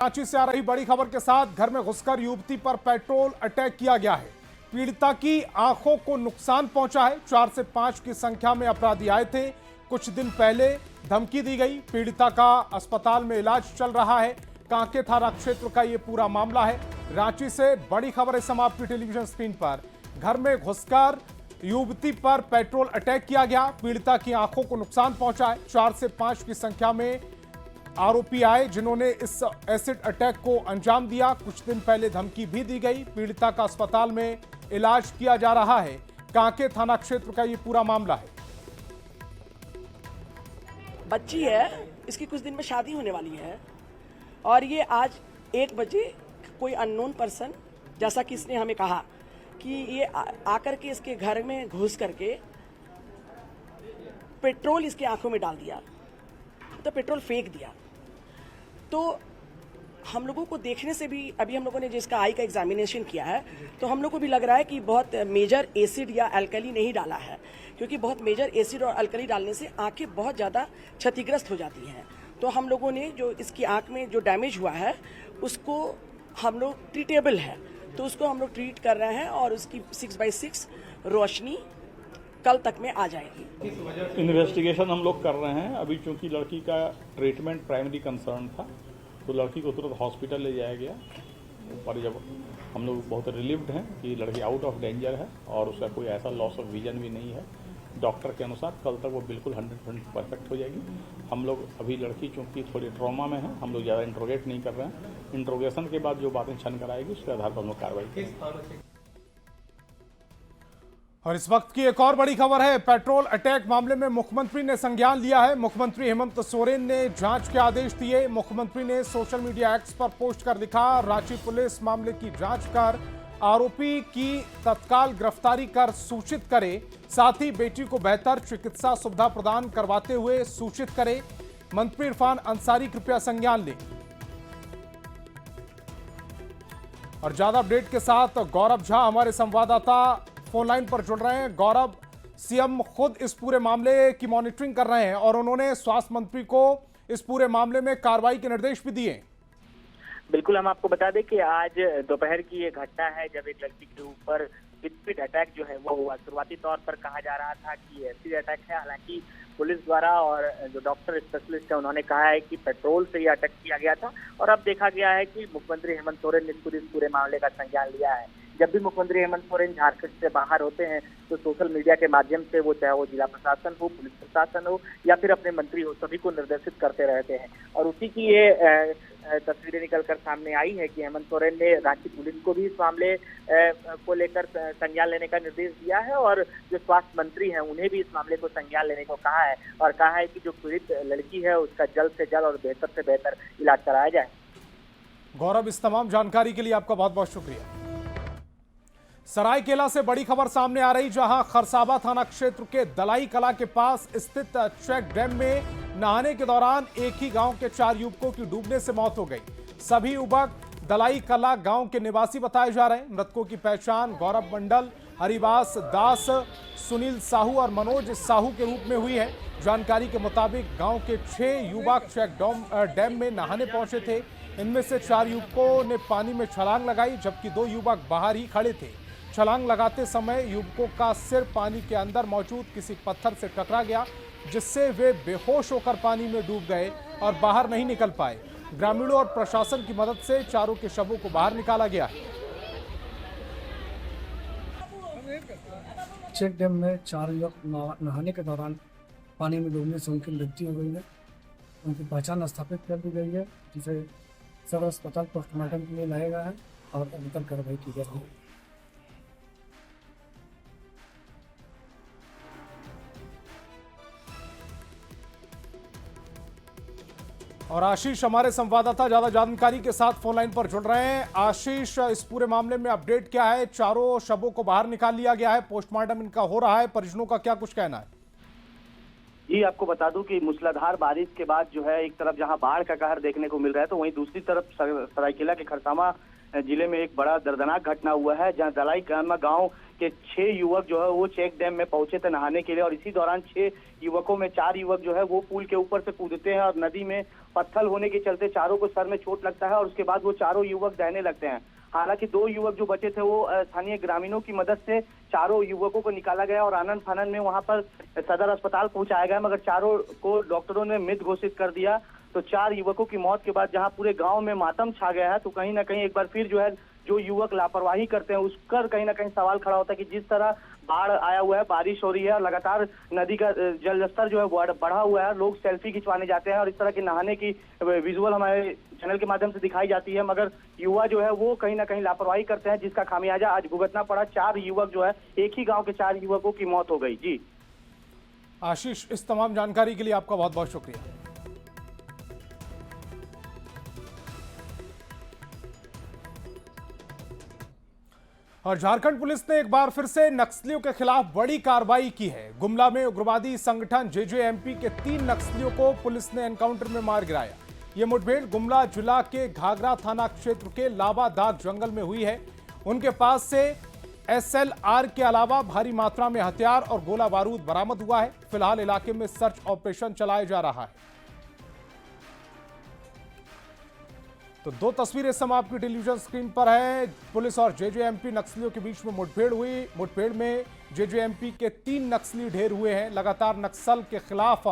रांची से आ रही बड़ी खबर के साथ घर में घुसकर युवती पर पेट्रोल अटैक किया गया है। पीड़िता की आंखों को नुकसान पहुंचा है। 4 से 5 की संख्या में अपराधी आए थे। कुछ दिन पहले धमकी दी गई। पीड़िता का अस्पताल में इलाज चल रहा है। कांके थाना क्षेत्र का यह पूरा मामला है। रांची से बड़ी खबर है समाप्ति टेलीविजन स्क्रीन पर। घर में घुसकर युवती पर पेट्रोल अटैक किया गया। पीड़िता की आंखों को नुकसान पहुंचा है। 4 से 5 की संख्या में आरोपी आए जिन्होंने इस एसिड अटैक को अंजाम दिया। कुछ दिन पहले धमकी भी दी गई। पीड़िता का अस्पताल में इलाज किया जा रहा है। कांके थाना क्षेत्र का यह पूरा मामला है। बच्ची है, इसकी कुछ दिन में शादी होने वाली है और ये आज 1 बजे कोई अननोन पर्सन, जैसा कि इसने हमें कहा कि ये आकर के इसके घर में घुस करके पेट्रोल इसके आंखों में डाल दिया, तो पेट्रोल फेंक दिया। तो हम लोगों को देखने से भी, अभी हम लोगों ने जिसका आई का एग्जामिनेशन किया है, तो हम लोग को भी लग रहा है कि बहुत मेजर एसिड या अल्कली नहीं डाला है, क्योंकि बहुत मेजर एसिड और अल्कली डालने से आंखें बहुत ज़्यादा क्षतिग्रस्त हो जाती हैं। तो हम लोगों ने जो इसकी आंख में जो डैमेज हुआ है उसको हम लोग ट्रीटेबल है, तो उसको हम लोग ट्रीट कर रहे हैं और उसकी 6/6 रोशनी कल तक में आ जाएगी। इन्वेस्टिगेशन हम लोग कर रहे हैं। अभी चूंकि लड़की का ट्रीटमेंट प्राइमरी कंसर्न था, तो लड़की को तुरंत हॉस्पिटल ले जाया गया। पर जब हम लोग बहुत रिलीव्ड हैं कि लड़की आउट ऑफ डेंजर है और उसका कोई ऐसा लॉस ऑफ विजन भी नहीं है। डॉक्टर के अनुसार कल तक वो बिल्कुल 100% परफेक्ट हो जाएगी। हम लोग अभी लड़की चूंकि थोड़ी ट्रॉमा में है, हम लोग ज़्यादा इंट्रोगेट नहीं कर रहे हैं। इंट्रोगेशन के बाद जो बातें छन कर आएगी उसके आधार पर हम लोग कार्रवाई करेंगे। और इस वक्त की एक और बड़ी खबर है। पेट्रोल अटैक मामले में मुख्यमंत्री ने संज्ञान लिया है। मुख्यमंत्री हेमंत सोरेन ने जांच के आदेश दिए। मुख्यमंत्री ने सोशल मीडिया एक्स पर पोस्ट कर लिखा, रांची पुलिस मामले की जांच कर आरोपी की तत्काल गिरफ्तारी कर सूचित करे। साथ ही बेटी को बेहतर चिकित्सा सुविधा प्रदान करवाते हुए सूचित करे। मंत्री इरफान अंसारी कृपया संज्ञान लें। और ज्यादा अपडेट के साथ गौरव झा हमारे संवाददाता फोन लाइन पर जुड़ रहे हैं। गौरव, सीएम खुद इस पूरे मामले की मॉनिटरिंग कर रहे हैं और उन्होंने स्वास्थ्य मंत्री को इस पूरे मामले में कार्रवाई के निर्देश भी दिए। बिल्कुल, हम आपको बता दें कि आज दोपहर की ये घटना है जब एक लड़की के ऊपर एसिड अटैक जो है वो हुआ। शुरुआती तौर पर कहा जा रहा था कि एसिड अटैक है, हालांकि पुलिस द्वारा और जो डॉक्टर स्पेशलिस्ट है उन्होंने कहा है कि पेट्रोल से ये अटैक किया गया था। और अब देखा गया है कि मुख्यमंत्री हेमंत सोरेन ने इस पूरे मामले का संज्ञान लिया है। जब भी मुख्यमंत्री हेमंत सोरेन झारखंड से बाहर होते हैं तो सोशल मीडिया के माध्यम से वो, चाहे वो जिला प्रशासन हो, पुलिस प्रशासन हो या फिर अपने मंत्री हो, सभी को निर्देशित करते रहते हैं। और उसी की ये तस्वीरें निकलकर सामने आई है कि हेमंत सोरेन ने रांची पुलिस को भी इस मामले को लेकर संज्ञान लेने का निर्देश दिया है और जो स्वास्थ्य मंत्री हैं उन्हें भी इस मामले को संज्ञान लेने को कहा है और कहा है कि जो पीड़ित लड़की है उसका जल्द से जल्द और बेहतर से बेहतर इलाज कराया जाए। गौरव, इस तमाम जानकारी के लिए आपका बहुत बहुत शुक्रिया। सरायकेला से बड़ी खबर सामने आ रही, जहां खरसावा थाना क्षेत्र के दलाई कला के पास स्थित चेक डैम में नहाने के दौरान एक ही गांव के 4 युवकों की डूबने से मौत हो गई। सभी युवक दलाई कला गांव के निवासी बताए जा रहे हैं। मृतकों की पहचान गौरव मंडल, हरिवास दास, सुनील साहू और मनोज साहू के रूप में हुई है। जानकारी के मुताबिक गांव के 6 युवक चेक डैम में नहाने पहुंचे थे। इनमें से 4 युवकों ने पानी में छलांग लगाई, जबकि 2 युवक बाहर ही खड़े थे। छलांग लगाते समय युवकों का सिर पानी के अंदर मौजूद किसी पत्थर से टकरा गया, जिससे वे बेहोश होकर पानी में डूब गए और बाहर नहीं निकल पाए। ग्रामीणों और प्रशासन की मदद से चारों के शवों को बाहर निकाला गया है। चेक डैम में 4 युवक नहाने के दौरान पानी में डूबने से उनकी मृत्यु हो गई है। उनकी पहचान स्थापित कर दी गई है, जिसे सदर अस्पताल पोस्टमार्टम के लिए लाया गया है और अंतिम कार्रवाई की गई है। और आशीष हमारे संवाददाता ज्यादा जानकारी के साथ फोन लाइन पर जुड़ रहे हैं। आशीष, इस पूरे मामले में अपडेट क्या है? चारों शवों को बाहर निकाल लिया गया है, पोस्टमार्टम इनका हो रहा है, परिजनों का क्या कुछ कहना है? जी, आपको बता दूं कि मूसलाधार बारिश के बाद जो है एक तरफ जहां बाढ़ का कहर देखने को मिल रहा है, तो वहीं दूसरी तरफ सरायकेला के खरसावा जिले में एक बड़ा दर्दनाक घटना हुआ है, जहां दलाई कामा गांव के 6 युवक जो है वो चेक डैम में पहुंचे थे नहाने के लिए और इसी दौरान 6 युवकों में 4 युवक जो है वो पुल के ऊपर से कूदते हैं और नदी में पत्थर होने के चलते चारों को सर में चोट लगता है और उसके बाद वो चारों युवक दहने लगते हैं। हालांकि 2 युवक जो बचे थे वो स्थानीय ग्रामीणों की मदद से चारों युवकों को निकाला गया और आनंद फानन में वहां पर सदर अस्पताल पहुंचाया गया, मगर चारों को डॉक्टरों ने मृत घोषित कर दिया। तो 4 युवकों की मौत के बाद जहां पूरे गांव में मातम छा गया है, तो कहीं ना कहीं एक बार फिर जो है जो युवक लापरवाही करते हैं उस पर कहीं ना कहीं सवाल खड़ा होता है कि जिस तरह बाढ़ आया हुआ है, बारिश हो रही है, लगातार नदी का जलस्तर जो है बढ़ा हुआ है, लोग सेल्फी खिंचवाने जाते हैं और इस तरह के नहाने की विजुअल हमारे चैनल के माध्यम से दिखाई जाती है, मगर युवा जो है वो कहीं ना कहीं लापरवाही करते हैं, जिसका खामियाजा आज भुगतना पड़ा। 4 युवक जो है, एक ही गाँव के 4 युवकों की मौत हो गई। जी आशीष, इस तमाम जानकारी के लिए आपका बहुत बहुत शुक्रिया। और झारखंड पुलिस ने एक बार फिर से नक्सलियों के खिलाफ बड़ी कार्रवाई की है। गुमला में उग्रवादी संगठन जेजेएमपी के 3 नक्सलियों को पुलिस ने एनकाउंटर में मार गिराया। यह मुठभेड़ गुमला जिला के घाघरा थाना क्षेत्र के लावा दाग जंगल में हुई है। उनके पास से एसएलआर के अलावा भारी मात्रा में हथियार और गोला बारूद बरामद हुआ है। फिलहाल इलाके में सर्च ऑपरेशन चलाया जा रहा है। तो 2 तस्वीरें इस समय आपकी टेलीविजन स्क्रीन पर है। पुलिस और जेजेएमपी नक्सलियों के बीच में मुठभेड़ हुई। मुठभेड़ में जेजेएमपी के 3 नक्सली ढेर हुए हैं। लगातार नक्सल के खिलाफ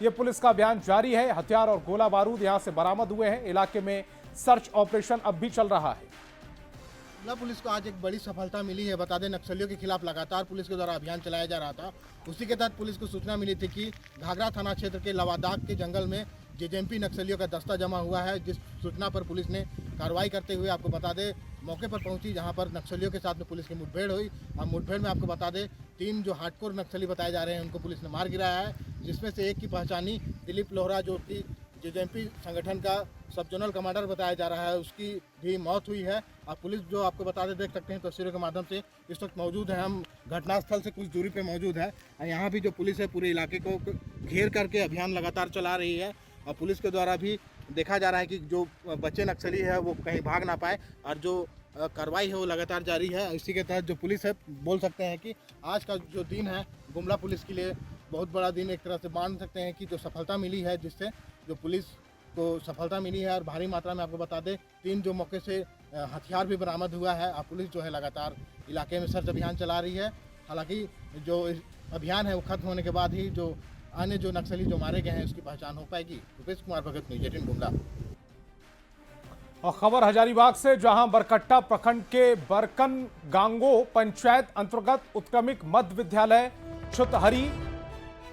यह पुलिस का अभियान जारी है। हथियार और गोला बारूद यहां से बरामद हुए हैं। इलाके में सर्च ऑपरेशन अब भी चल रहा है। पुलिस को आज एक बड़ी सफलता मिली है। बता दें, नक्सलियों के खिलाफ लगातार पुलिस के द्वारा अभियान चलाया जा रहा था। उसी के तहत पुलिस को सूचना मिली थी कि घाघरा थाना क्षेत्र के लवादाग के जंगल में जेजेएमपी नक्सलियों का दस्ता जमा हुआ है, जिस सूचना पर पुलिस ने कार्रवाई करते हुए आपको बता दें मौके पर पहुंची, जहां पर नक्सलियों के साथ में पुलिस की मुठभेड़ हुई। और मुठभेड़ में आपको बता दें 3 जो हार्डकोर नक्सली बताए जा रहे हैं उनको पुलिस ने मार गिराया है, जिसमें से एक की पहचानी दिलीप लोहरा जो कि जेजेएमपी संगठन का सब जोनल कमांडर बताया जा रहा है, उसकी भी मौत हुई है। और पुलिस जो आपको बता दें, देख सकते हैं तस्वीरों के माध्यम से, इस वक्त मौजूद है, हम घटनास्थल से कुछ दूरी पे मौजूद है। और यहाँ भी जो पुलिस है पूरे इलाके को घेर करके अभियान लगातार चला रही है। और पुलिस के द्वारा भी देखा जा रहा है कि जो बच्चे नक्सली है वो कहीं भाग ना पाए, और जो कार्रवाई है वो लगातार जारी है। इसी के तहत जो पुलिस है, बोल सकते हैं कि आज का जो दिन है गुमला पुलिस के लिए बहुत बड़ा दिन एक तरह से मान सकते हैं कि जो सफलता मिली है, जिससे जो पुलिस को सफलता मिली है। और भारी मात्रा में आपको बता दें 3 जो मौके से हथियार भी बरामद हुआ है। और पुलिस जो है लगातार इलाके में सर्च अभियान चला रही है। हालांकि जो अभियान है वो खत्म होने के बाद ही जो अन्य जो नक्सली जो मारे गए हैं उसकी पहचान हो पाएगी। रुपेश कुमार भगत, न्यूज़ 18 गुमला। और खबर हजारीबाग से, जहां बरकट्टा प्रखंड के बरकन गांगो पंचायत अंतर्गत उत्क्रमिक मध्य विद्यालय छुतहरी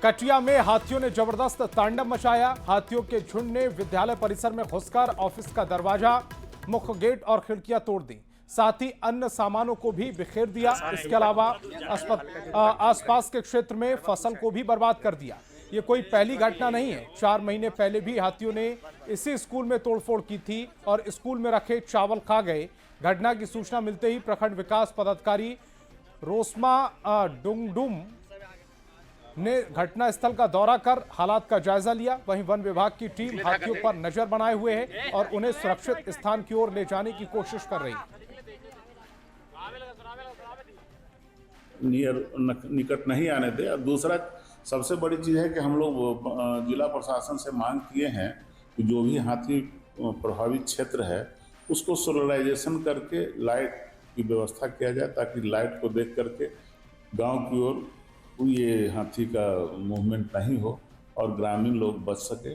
कटिया में हाथियों ने जबरदस्त तांडव मचाया। हाथियों के झुंड ने विद्यालय परिसर में घुसकर ऑफिस का दरवाजा, मुख्य गेट और खिड़कियां तोड़ दी, साथ ही अन्य सामानों को भी बिखेर दिया। इसके अलावा आसपास के क्षेत्र में फसल को भी बर्बाद कर दिया। ये कोई पहली घटना नहीं है। 4 महीने पहले भी हाथियों ने इसी स्कूल में तोड़फोड़ की थी और स्कूल में रखे चावल खा गए। घटना की सूचना मिलते ही प्रखंड विकास पदाधिकारी रोस्मा डुंगडुम ने घटनास्थल का दौरा कर हालात का जायजा लिया। वहीं वन विभाग की टीम हाथियों पर नजर बनाए हुए है और उन्हें सुरक्षित स्थान की ओर ले जाने की कोशिश कर रही है। निकट नहीं आने दे। और दूसरा सबसे बड़ी चीज़ है कि हम लोग जिला प्रशासन से मांग किए हैं कि जो भी हाथी प्रभावित क्षेत्र है उसको सोलराइजेशन करके लाइट की व्यवस्था किया जाए, ताकि लाइट को देख करके गांव की ओर ये हाथी का मूवमेंट नहीं हो और ग्रामीण लोग बच सके।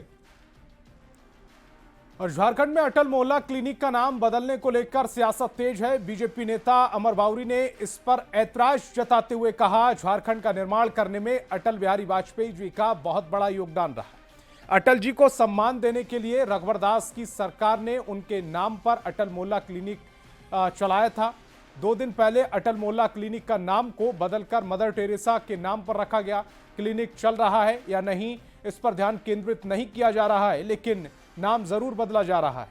और झारखंड में अटल मोहल्ला क्लिनिक का नाम बदलने को लेकर सियासत तेज है। बीजेपी नेता अमर बावरी ने इस पर ऐतराज जताते हुए कहा, झारखंड का निर्माण करने में अटल बिहारी वाजपेयी जी का बहुत बड़ा योगदान रहा। अटल जी को सम्मान देने के लिए रघुवर दास की सरकार ने उनके नाम पर अटल मोहल्ला क्लिनिक चलाया था। 2 दिन पहले अटल मोहल्ला क्लिनिक का नाम को बदलकर मदर टेरेसा के नाम पर रखा गया। क्लिनिक चल रहा है या नहीं, इस पर ध्यान केंद्रित नहीं किया जा रहा है, लेकिन नाम जरूर बदला जा रहा है।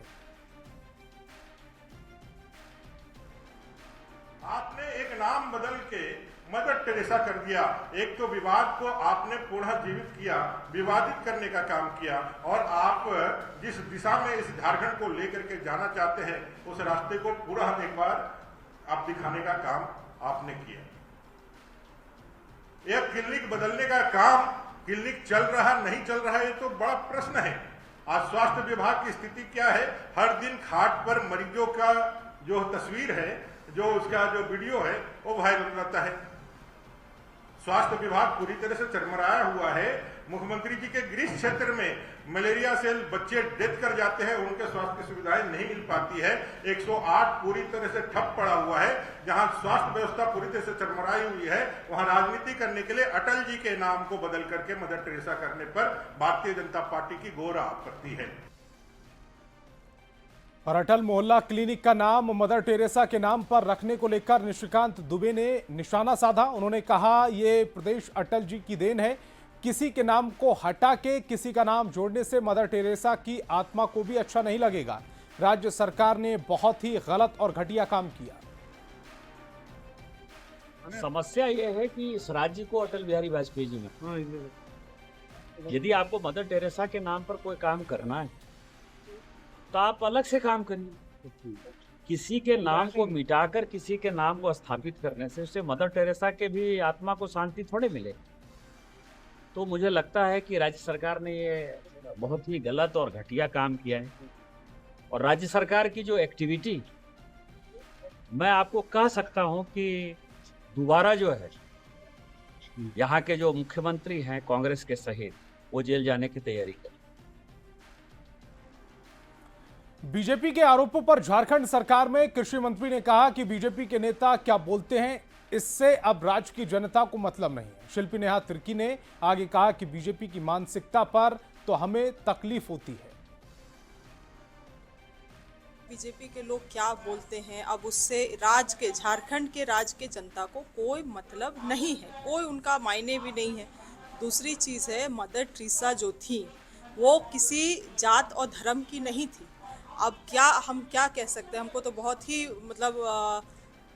आपने एक नाम बदल के मदर टेरेसा कर दिया। एक तो विवाद को आपने पुनर्जीवित किया, विवादित करने का काम किया, और आप जिस दिशा में इस झारखंड को लेकर के जाना चाहते हैं उस रास्ते को पूरा एक बार आप दिखाने का काम आपने किया। यह क्लिनिक बदलने का काम, क्लिनिक चल रहा नहीं चल रहा, ये तो बड़ा प्रश्न है। आज स्वास्थ्य विभाग की स्थिति क्या है? हर दिन खाट पर मरीजों का जो तस्वीर है, जो उसका जो वीडियो है, वो वायरल रहता है। स्वास्थ्य विभाग पूरी तरह से चरमराया हुआ है। मुख्यमंत्री जी के गृह क्षेत्र में मलेरिया से बच्चे डेथ कर जाते हैं, उनके स्वास्थ्य की सुविधाएं नहीं मिल पाती है। 108 पूरी तरह से ठप पड़ा हुआ है। जहां स्वास्थ्य व्यवस्था पूरी तरह से चरमराई हुई है, वहां राजनीति करने के लिए अटल जी के नाम को बदल करके मदर टेरेसा करने पर भारतीय जनता पार्टी की घोर आपत्ति है। और अटल मोहल्ला क्लिनिक का नाम मदर टेरेसा के नाम पर रखने को लेकर निशिकांत दुबे ने निशाना साधा। उन्होंने कहा, ये प्रदेश अटल जी की देन है। किसी के नाम को हटा के किसी का नाम जोड़ने से मदर टेरेसा की आत्मा को भी अच्छा नहीं लगेगा। राज्य सरकार ने बहुत ही गलत और घटिया काम किया। समस्या यह है कि इस राज्य को अटल बिहारी वाजपेयी जी ने, यदि आपको मदर टेरेसा के नाम पर कोई काम करना है तो आप अलग से काम करिए। किसी के नाम को मिटाकर किसी के नाम को स्थापित करने से उससे मदर टेरेसा के भी आत्मा को शांति थोड़े मिले। तो मुझे लगता है कि राज्य सरकार ने ये बहुत ही गलत और घटिया काम किया है। और राज्य सरकार की जो एक्टिविटी, मैं आपको कह सकता हूं कि दोबारा जो है यहाँ के जो मुख्यमंत्री हैं कांग्रेस के सहित, वो जेल जाने की तैयारी कर। बीजेपी के आरोपों पर झारखंड सरकार में कृषि मंत्री ने कहा कि बीजेपी के नेता क्या बोलते हैं, इससे अब राज्य की जनता को मतलब नहीं है। शिल्पी नेहा तिर्की ने आगे कहा कि बीजेपी की मानसिकता पर तो हमें तकलीफ होती है। बीजेपी के लोग क्या बोलते हैं, अब उससे राज्य के, झारखंड के राज्य के जनता को कोई मतलब नहीं है, कोई उनका मायने भी नहीं है। दूसरी चीज़ है, मदर टेरेसा जो थी वो किसी जात और धर्म की नहीं थी। अब हम क्या कह सकते हैं, हमको तो बहुत ही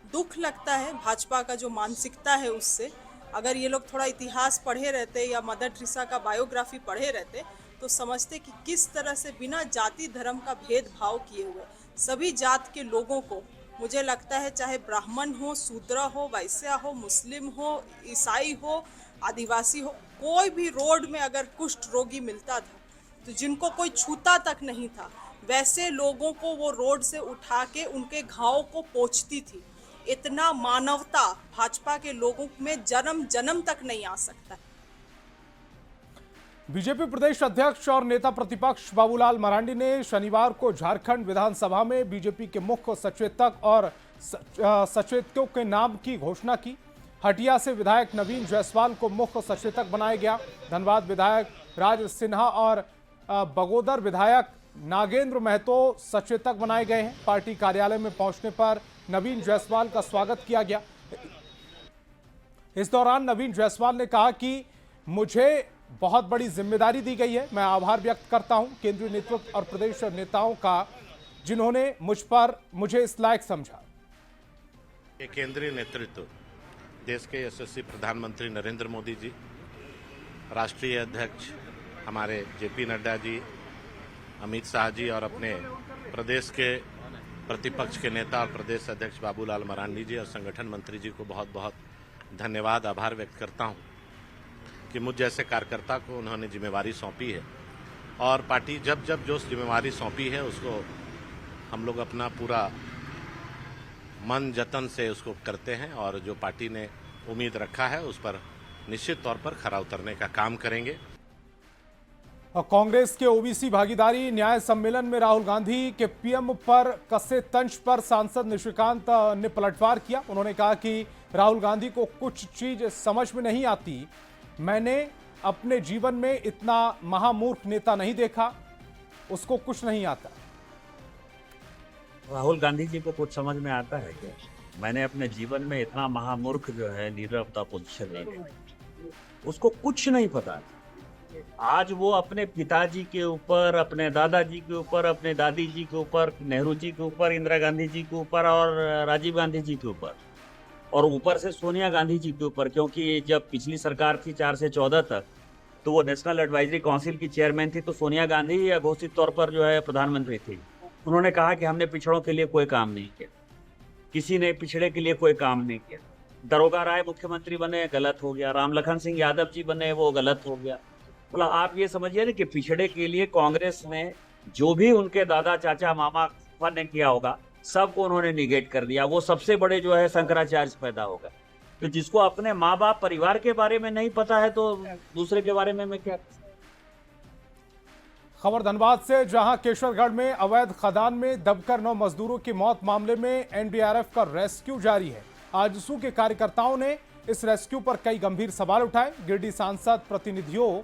दुख लगता है भाजपा का जो मानसिकता है उससे। अगर ये लोग थोड़ा इतिहास पढ़े रहते या मदर टेरेसा का बायोग्राफी पढ़े रहते तो समझते कि किस तरह से बिना जाति धर्म का भेदभाव किए हुए सभी जात के लोगों को, मुझे लगता है चाहे ब्राह्मण हो, शूद्र हो, वैश्य हो, मुस्लिम हो, ईसाई हो, आदिवासी हो, कोई भी रोड में अगर कुष्ठ रोगी मिलता था तो जिनको कोई छूता तक नहीं था, वैसे लोगों को वो रोड से उठा के उनके घाव को पोंछती थी। इतना मानवता भाजपा के लोगों में जन्म जन्म तक नहीं आ सकता। बीजेपी प्रदेश अध्यक्ष और नेता प्रतिपक्ष बाबूलाल मरांडी ने शनिवार को झारखंड विधानसभा में बीजेपी के मुख्य सचेतक और सचेतकों के नाम की घोषणा की। हटिया से विधायक नवीन जायसवाल को मुख्य सचेतक बनाया गया। धनबाद विधायक राज सिन्हा और बगोदर विधायक नागेंद्र महतो सचेतक बनाए गए हैं। पार्टी कार्यालय में पहुंचने पर नवीन जायसवाल का स्वागत किया गया। इस दौरान नवीन जायसवाल ने कहा कि मुझे बहुत बड़ी जिम्मेदारी दी गई है। मैं आभार व्यक्त करता हूं केंद्रीय नेतृत्व और प्रदेश नेताओं का, जिन्होंने मुझे इस लायक समझा। केंद्रीय नेतृत्व, देश के यशस्वी प्रधानमंत्री नरेंद्र मोदी जी, राष्ट्रीय अध्यक्ष हमारे जेपी नड्डा जी, अमित शाह जी और अपने प्रदेश के प्रतिपक्ष के नेता और प्रदेश अध्यक्ष बाबूलाल मरांडी जी और संगठन मंत्री जी को बहुत बहुत धन्यवाद, आभार व्यक्त करता हूं कि मुझ जैसे कार्यकर्ता को उन्होंने जिम्मेवारी सौंपी है। और पार्टी जब जब जो जिम्मेवारी सौंपी है उसको हम लोग अपना पूरा मन जतन से उसको करते हैं और जो पार्टी ने उम्मीद रखा है उस पर निश्चित तौर पर खरा उतरने का काम करेंगे। और कांग्रेस के ओबीसी भागीदारी न्याय सम्मेलन में राहुल गांधी के पीएम पर कसे तंज पर सांसद निशिकांत ने पलटवार किया। उन्होंने कहा कि राहुल गांधी को कुछ चीज समझ में नहीं आती। मैंने अपने जीवन में इतना महामूर्ख नेता नहीं देखा, उसको कुछ नहीं आता। राहुल गांधी जी को कुछ समझ में आता है क्या? मैंने अपने जीवन में इतना महामूर्ख जो है लीडर ऑफ द अपोजिशन नहीं देखा, उसको कुछ नहीं पता। आज वो अपने पिताजी के ऊपर, अपने दादाजी के ऊपर, अपने दादी जी के ऊपर, नेहरू जी के ऊपर, इंदिरा गांधी जी के ऊपर और राजीव गांधी जी के ऊपर और ऊपर से सोनिया गांधी जी के ऊपर, क्योंकि जब पिछली सरकार थी 4 से 14 तक तो वो नेशनल एडवाइजरी काउंसिल की चेयरमैन थी, तो सोनिया गांधी या घोषित तौर पर जो है प्रधानमंत्री थी। उन्होंने कहा कि हमने पिछड़ों के लिए कोई काम नहीं किया, किसी ने पिछड़े के लिए कोई काम नहीं किया। दरोगा राय मुख्यमंत्री बने, गलत हो गया। राम लखन सिंह यादव जी बने, वो गलत हो गया। मतलब आप ये समझिए ना कि पिछड़े के लिए कांग्रेस ने जो भी उनके दादा चाचा मामा ने किया होगा सबको उन्होंने निगेट कर दिया। वो सबसे बड़े जो है शंकराचार्य पैदा हो गए। तो जिसको अपने माँ बाप परिवार के बारे में नहीं पता है तो दूसरे के बारे में मैं क्या। खबर धनबाद से, जहां केशवगढ़ में अवैध खदान में दबकर 9 मजदूरों की मौत मामले में एनडीआरएफ का रेस्क्यू जारी है। आजसू के कार्यकर्ताओं ने इस रेस्क्यू पर कई गंभीर सवाल उठाए। गिरिडीह सांसद प्रतिनिधियों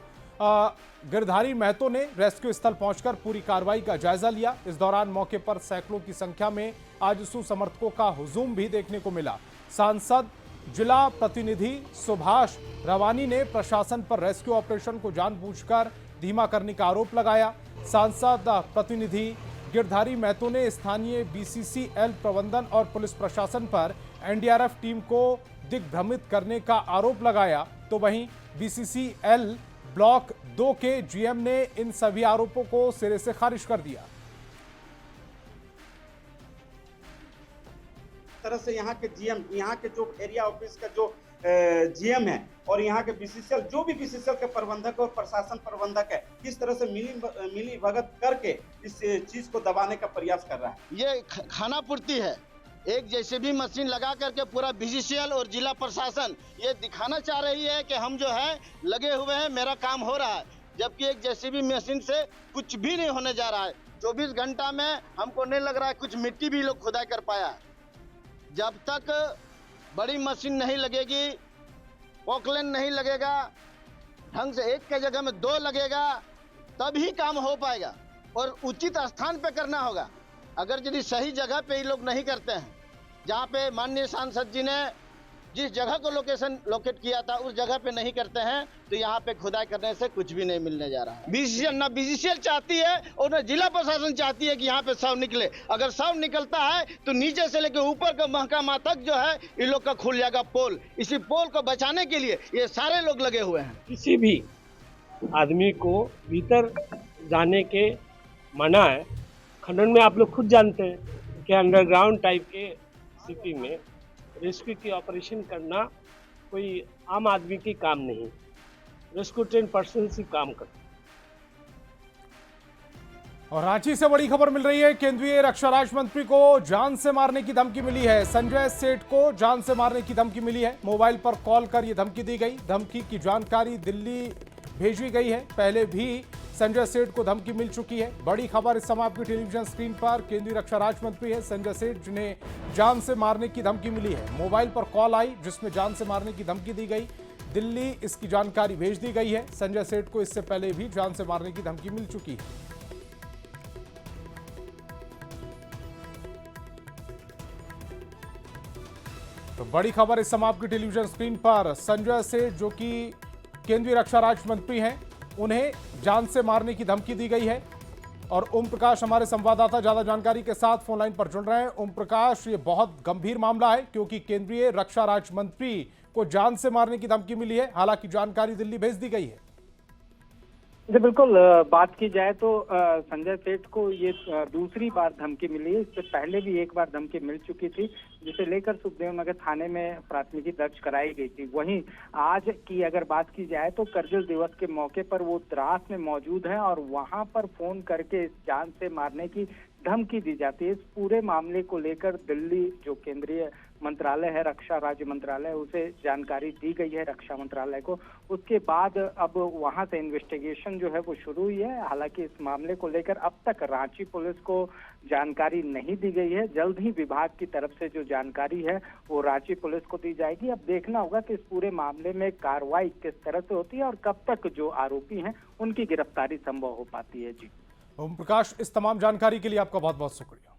गिरधारी महतो ने रेस्क्यू स्थल पहुंचकर पूरी कार्रवाई का जायजा लिया। इस दौरान मौके पर सैकड़ों की संख्या में आजसू समर्थकों का हुजूम भी देखने को मिला। सांसद जिला प्रतिनिधि सुभाष रवानी ने प्रशासन पर रेस्क्यू ऑपरेशन को जानबूझकर धीमा करने का आरोप लगाया। सांसद प्रतिनिधि गिरधारी महतो ने स्थानीय बीसीसीएल प्रबंधन और पुलिस प्रशासन पर एनडीआरएफ टीम को दिग्भ्रमित करने का आरोप लगाया। तो वहीं बीसीसीएल ब्लॉक 2 के जीएम ने इन सभी आरोपों को सिरे से खारिज कर दिया। तरह से यहाँ के जीएम, यहाँ के जो एरिया ऑफिस का जो जीएम है और यहाँ के बीसीसीएल जो भी बीसीसीएल के प्रबंधक और प्रशासन प्रबंधक है, किस तरह से मिली भगत करके इस चीज को दबाने का प्रयास कर रहा है। ये खाना पूर्ति है। एक जेसीबी मशीन लगा करके पूरा बीसीसीएल और जिला प्रशासन ये दिखाना चाह रही है कि हम जो है लगे हुए हैं, मेरा काम हो रहा है, जबकि एक जेसीबी मशीन से कुछ भी नहीं होने जा रहा है। 24 घंटा में हमको नहीं लग रहा है कुछ मिट्टी भी लोग खुदाई कर पाया है। जब तक बड़ी मशीन नहीं लगेगी, पोकलेन नहीं लगेगा, ढंग से एक के जगह में 2 लगेगा, तभी काम हो पाएगा और उचित स्थान पे करना होगा। अगर यदि सही जगह पे ये लोग नहीं करते हैं, जहाँ पे माननीय सांसद जी ने जिस जगह को लोकेट किया था उस जगह पे नहीं करते हैं, तो यहाँ पे खुदाई करने से कुछ भी नहीं मिलने जा रहा है। बीसीसीएल चाहती है और न जिला प्रशासन चाहती है कि यहाँ पे शव निकले। अगर शव निकलता है तो नीचे से लेकर ऊपर का महकमा तक जो है इन लोग का खुल जाएगा पोल। इसी पोल को बचाने के लिए ये सारे लोग लगे हुए हैं। किसी भी आदमी को भीतर जाने के मना है। खंडन में आप लोग खुद जानते हैं कि अंडरग्राउंड टाइप के स्थिति में रेस्क्यू की ऑपरेशन करना कोई आम आदमी की काम नहीं। रेस्क्यू ट्रेन पर्सन ही काम करते। और रांची से बड़ी खबर मिल रही है। केंद्रीय रक्षा राज्य मंत्री को जान से मारने की धमकी मिली है। संजय सेठ को जान से मारने की धमकी मिली है। मोबाइल पर कॉल कर यह धमकी दी गई। धमकी की जानकारी दिल्ली भेजी गई है। पहले भी संजय सेठ को धमकी मिल चुकी है। बड़ी खबर इस समय आपकी टेलीविजन स्क्रीन पर। केंद्रीय रक्षा राज्य मंत्री है संजय सेठ, जिन्हें जान से मारने की धमकी मिली है। मोबाइल पर कॉल आई जिसमें जान से मारने की धमकी दी गई। दिल्ली इसकी जानकारी भेज दी गई है। संजय सेठ को इससे पहले भी जान से मारने की धमकी मिल चुकी है। तो बड़ी खबर इस समय आपकी टेलीविजन स्क्रीन पर। संजय सेठ जो कि केंद्रीय रक्षा राज्य मंत्री हैं, उन्हें जान से मारने की धमकी दी गई है। और ओम प्रकाश हमारे संवाददाता ज्यादा जानकारी के साथ फोन लाइन पर जुड़ रहे हैं। ओम प्रकाश, ये बहुत गंभीर मामला है क्योंकि केंद्रीय रक्षा राज्य मंत्री को जान से मारने की धमकी मिली है। हालांकि जानकारी दिल्ली भेज दी गई है। जी बिल्कुल, बात की जाए तो संजय सेठ को ये दूसरी बार धमकी मिली है। इससे पहले भी एक बार धमकी मिल चुकी थी, जिसे लेकर सुखदेव नगर थाने में प्राथमिकी दर्ज कराई गई थी। वहीं आज की अगर बात की जाए तो करगिल दिवस के मौके पर वो द्रास में मौजूद है और वहां पर फोन करके इस जान से मारने की धमकी दी जाती है। इस पूरे मामले को लेकर दिल्ली जो केंद्रीय मंत्रालय है, रक्षा राज्य मंत्रालय, उसे जानकारी दी गई है रक्षा मंत्रालय को। उसके बाद अब वहां से इन्वेस्टिगेशन जो है वो शुरू हुई है। हालांकि इस मामले को लेकर अब तक रांची पुलिस को जानकारी नहीं दी गई है। जल्द ही विभाग की तरफ से जो जानकारी है वो रांची पुलिस को दी जाएगी। अब देखना होगा कि इस पूरे मामले में कार्रवाई किस तरह से होती है और कब तक जो आरोपी हैं उनकी गिरफ्तारी संभव हो पाती है। जी ओम प्रकाश, इस तमाम जानकारी के लिए आपका बहुत बहुत शुक्रिया।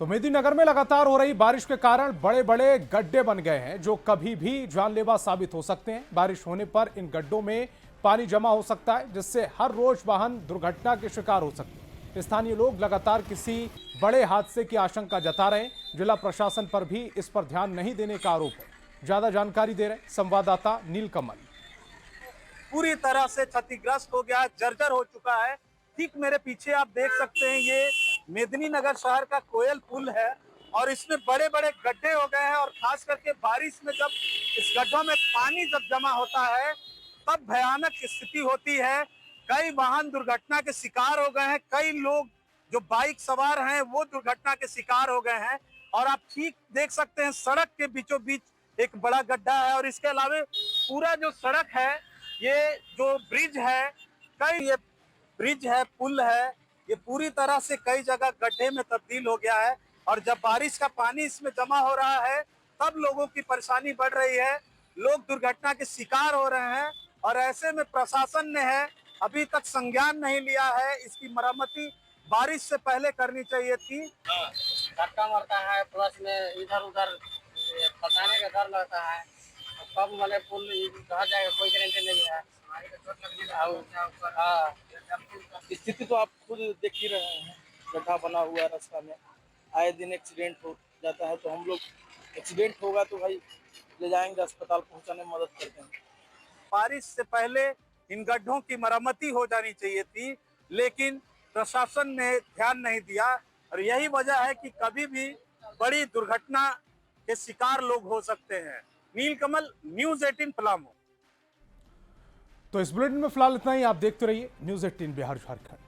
तो मेदिनीनगर में लगातार हो रही बारिश के कारण बड़े बड़े गड्ढे बन गए हैं जो कभी भी जानलेवा साबित हो सकते हैं। बारिश होने पर इन गड्ढों में पानी जमा हो सकता है, जिससे हर रोज वाहन दुर्घटना के शिकार हो सकते हैं। स्थानीय लोग लगातार किसी बड़े हादसे की आशंका जता रहे हैं। जिला प्रशासन पर भी इस पर ध्यान नहीं देने का आरोप है। ज्यादा जानकारी दे रहे संवाददाता नीलकमल। पूरी तरह से क्षतिग्रस्त हो गया, जर्जर हो चुका है। ठीक मेरे पीछे आप देख सकते हैं, ये मेदिनीनगर शहर का कोयल पुल है और इसमें बड़े बड़े गड्ढे हो गए हैं। और खास करके बारिश में जब इस गड्ढों में पानी जब जमा होता है तब भयानक स्थिति होती है। कई वाहन दुर्घटना के शिकार हो गए हैं, कई लोग जो बाइक सवार हैं वो दुर्घटना के शिकार हो गए हैं। और आप ठीक देख सकते हैं सड़क के बीचों बीच एक बड़ा गड्ढा है और इसके अलावा पूरा जो सड़क है, ये जो ब्रिज है, कई ये ब्रिज है, पुल है, ये पूरी तरह से कई जगह गड्ढे में तब्दील हो गया है। और जब बारिश का पानी इसमें जमा हो रहा है तब लोगों की परेशानी बढ़ रही है, लोग दुर्घटना के शिकार हो रहे हैं। और ऐसे में प्रशासन ने अभी तक संज्ञान नहीं लिया है। इसकी मरम्मती बारिश से पहले करनी चाहिए थी। धक्का मारता है, प्लस में इधर उधर फंसाने का डर लगता है। कब वाले पुल कहा जाएगा कोई गारंटी नहीं है। स्थिति तो आप खुद देख ही रहे हैं, गड्ढा बना हुआ है रास्ता में, आए दिन एक्सीडेंट हो जाता है। तो हम लोग एक्सीडेंट होगा तो भाई ले जाएंगे अस्पताल, पहुंचाने में मदद करते हैं। बारिश से पहले इन गड्ढों की मरम्मती हो जानी चाहिए थी, लेकिन प्रशासन ने ध्यान नहीं दिया। और यही वजह है कि कभी भी बड़ी दुर्घटना के शिकार लोग हो सकते हैं। नीलकमल, न्यूज़ 18 पलामू। तो इस बुलेटिन में फिलहाल इतना ही। आप देखते रहिए न्यूज़ 18 बिहार झारखंड।